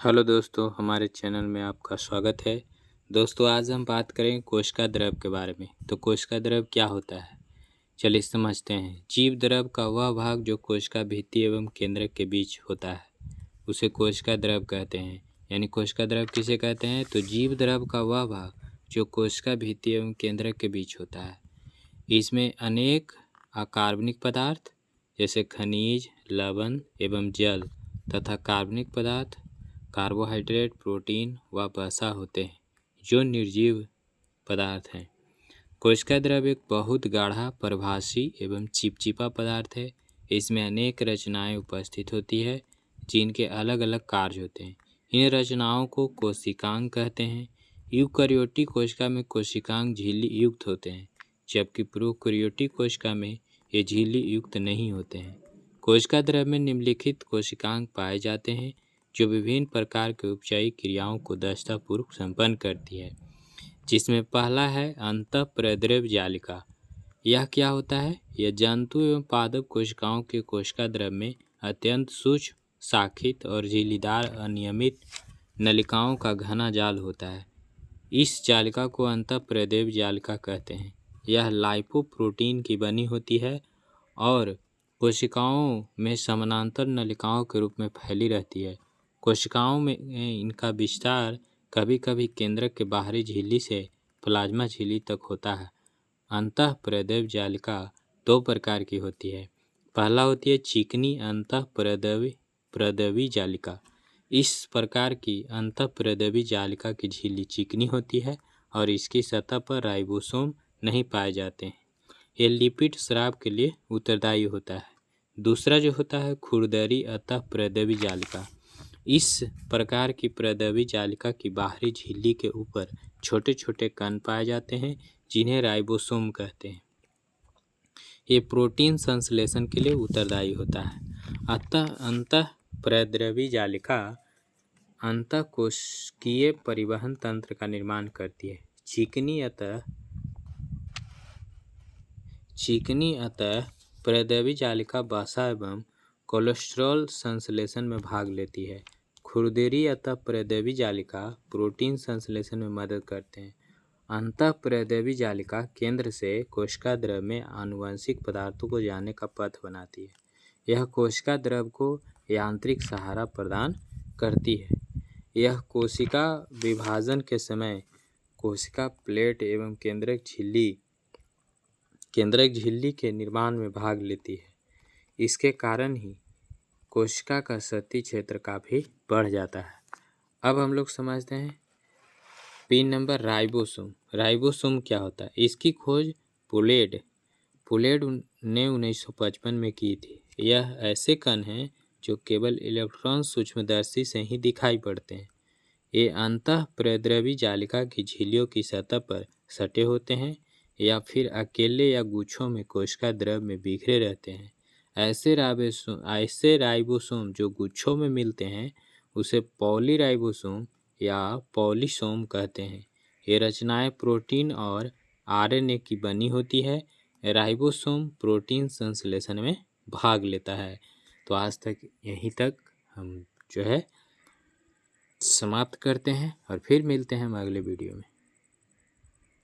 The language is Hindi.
हेलो दोस्तों, हमारे चैनल में आपका स्वागत है। दोस्तों, आज हम बात करें कोशिका द्रव के बारे में। तो कोशिका द्रव क्या होता है, चलिए समझते हैं। जीव द्रव का वह भाग जो कोशिका भित्ति एवं केंद्रक के बीच होता है, उसे कोशिका द्रव कहते हैं। यानी कोशिका द्रव किसे कहते हैं? तो जीव द्रव का वह भाग जो कोशिका भित्ति एवं केंद्रक के बीच होता है। इसमें अनेक अकार्बनिक पदार्थ जैसे खनिज, लवण एवं जल तथा कार्बनिक पदार्थ, कार्बोहाइड्रेट, प्रोटीन व वसा होते हैं जो निर्जीव पदार्थ हैं। कोशिका द्रव एक बहुत गाढ़ा, प्रभासी एवं चिपचिपा पदार्थ है। इसमें अनेक रचनाएं उपस्थित होती है जिनके अलग अलग कार्य होते हैं। इन रचनाओं को कोशिकांग कहते हैं। यूकैरियोटिक कोशिका में कोशिकांग झिल्ली युक्त होते हैं, जबकि प्रोकैरियोटिक कोशिका में ये झिल्ली युक्त नहीं होते हैं। कोशिका द्रव में निम्नलिखित कोशिकांग पाए जाते हैं जो विभिन्न प्रकार के उपचायी क्रियाओं को दक्षतापूर्वक संपन्न करती है, जिसमें पहला है अंतःप्रद्रव्य जालिका। यह क्या होता है? यह जंतु एवं पादप कोशिकाओं के कोशिका द्रव में अत्यंत सूक्ष्म, शाखित और झिल्लीदार अनियमित नलिकाओं का घना जाल होता है। इस जालिका को अंतःप्रद्रव्य जालिका कहते हैं। यह लाइपोप्रोटीन की बनी होती है और कोशिकाओं में समानांतर नलिकाओं के रूप में फैली रहती है। कोशिकाओं में इनका विस्तार कभी कभी केंद्रक के बाहरी झिल्ली से प्लाज्मा झिल्ली तक होता है। अंतःप्रद्रव्य जालिका दो प्रकार की होती है। पहला होती है चिकनी अंतःप्रद्रवी जालिका। इस प्रकार की अंतःप्रद्रवी जालिका की झिल्ली चिकनी होती है और इसकी सतह पर राइबोसोम नहीं पाए जाते हैं। ये लिपिड स्राव के लिए उत्तरदायी होता है। दूसरा जो होता है खुरदरी अंतःप्रद्रवी जालिका। इस प्रकार की प्रद्रवी जालिका की बाहरी झिल्ली के ऊपर छोटे छोटे कण पाए जाते हैं जिन्हें राइबोसोम कहते हैं। ये प्रोटीन संश्लेषण के लिए उत्तरदायी होता है। अंतःप्रद्रवी जालिका अंतःकोशिकीय परिवहन तंत्र का निर्माण करती है। चिकनी अंतःप्रद्रवी जालिका वसा एवं कोलेस्ट्रॉल संश्लेषण में भाग लेती है। खुरदरी अंतःप्रद्रवी जालिका प्रोटीन संश्लेषण में मदद करते हैं। अंतःप्रद्रवी जालिका केंद्र से कोशिका द्रव में आनुवंशिक पदार्थों को जाने का पथ बनाती है। यह कोशिका द्रव को यांत्रिक सहारा प्रदान करती है। यह कोशिका विभाजन के समय कोशिका प्लेट एवं केंद्रक झिल्ली के निर्माण में भाग लेती है। इसके कारण ही कोशिका का सतही क्षेत्र काफ़ी बढ़ जाता है। अब हम लोग समझते हैं 3 नंबर राइबोसोम। राइबोसोम क्या होता है? इसकी खोज पुलेड ने 1955 में की थी। यह ऐसे कण हैं जो केवल इलेक्ट्रॉन सूक्ष्मदर्शी से ही दिखाई पड़ते हैं। ये अंतःप्रद्रवी जालिका की झिल्लियों की सतह पर सटे होते हैं या फिर अकेले या गुच्छों में कोशिका द्रव में बिखरे रहते हैं। ऐसे राइबोसोम जो गुच्छों में मिलते हैं उसे पॉलीराइबोसोम या पॉलीसोम कहते हैं। ये रचनाएं प्रोटीन और आरएनए की बनी होती है। राइबोसोम प्रोटीन संश्लेषण में भाग लेता है। तो आज तक यहीं तक हम समाप्त करते हैं और फिर मिलते हैं हम अगले वीडियो में।